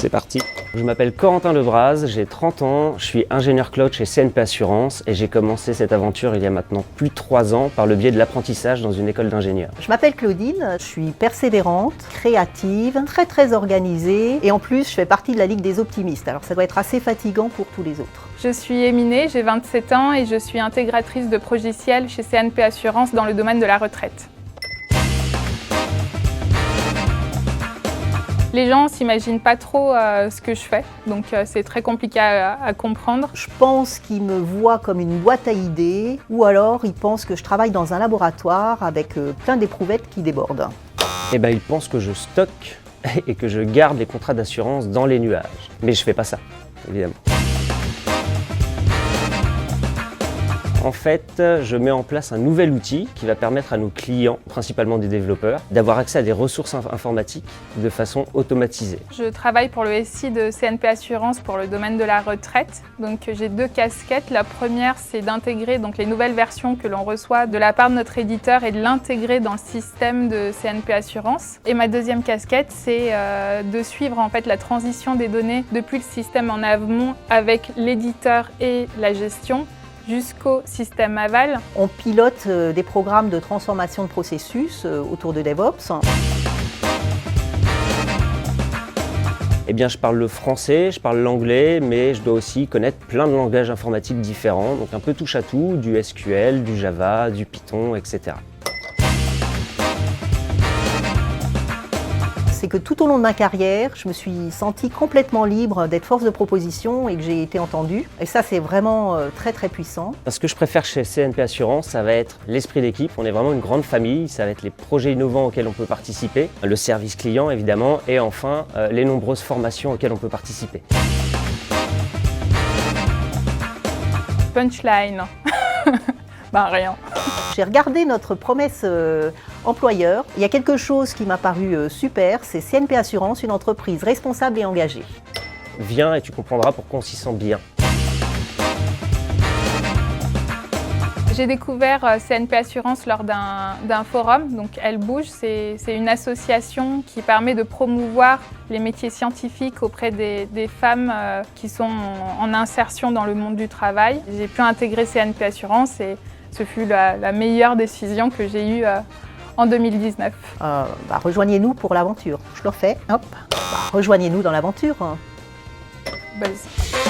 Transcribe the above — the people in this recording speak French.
C'est parti. Je m'appelle Corentin Lebras, j'ai 30 ans, je suis ingénieur cloud chez CNP Assurance et j'ai commencé cette aventure il y a maintenant plus de 3 ans par le biais de l'apprentissage dans une école d'ingénieurs. Je m'appelle Claudine, je suis persévérante, créative, très organisée et en plus je fais partie de la Ligue des optimistes, alors ça doit être assez fatigant pour tous les autres. Je suis Éminée, j'ai 27 ans et je suis intégratrice de logiciels chez CNP Assurance dans le domaine de la retraite. Les gens ne s'imaginent pas trop ce que je fais, donc c'est très compliqué à comprendre. Je pense qu'ils me voient comme une boîte à idées ou alors ils pensent que je travaille dans un laboratoire avec plein d'éprouvettes qui débordent. Eh ben, ils pensent que je stocke et que je garde les contrats d'assurance dans les nuages. Mais je fais pas ça, évidemment. En fait, je mets en place un nouvel outil qui va permettre à nos clients, principalement des développeurs, d'avoir accès à des ressources informatiques de façon automatisée. Je travaille pour le SI de CNP Assurance pour le domaine de la retraite. Donc j'ai 2 casquettes. La première, c'est d'intégrer les nouvelles versions que l'on reçoit de la part de notre éditeur et de l'intégrer dans le système de CNP Assurance. Et ma deuxième casquette, c'est de suivre en fait la transition des données depuis le système en amont avec l'éditeur et la gestion jusqu'au système aval. On pilote des programmes de transformation de processus autour de DevOps. Eh bien, je parle le français, je parle l'anglais, mais je dois aussi connaître plein de langages informatiques différents, donc un peu touche à tout, du SQL, du Java, du Python, etc. C'est que tout au long de ma carrière, je me suis sentie complètement libre d'être force de proposition et que j'ai été entendue. Et ça, c'est vraiment très puissant. Ce que je préfère chez CNP Assurance, ça va être l'esprit d'équipe. On est vraiment une grande famille, ça va être les projets innovants auxquels on peut participer, le service client évidemment, et enfin les nombreuses formations auxquelles on peut participer. Punchline. Ben rien. J'ai regardé notre promesse employeur. Il y a quelque chose qui m'a paru super, c'est CNP Assurance, une entreprise responsable et engagée. Viens et tu comprendras pourquoi on s'y sent bien. J'ai découvert CNP Assurance lors d'un forum, donc Elle Bouge, c'est une association qui permet de promouvoir les métiers scientifiques auprès des femmes qui sont en insertion dans le monde du travail. J'ai pu intégrer CNP Assurance et ce fut la meilleure décision que j'ai eue en 2019. Rejoignez-nous pour l'aventure. Je le refais, hop. Rejoignez-nous dans l'aventure. Vas-y.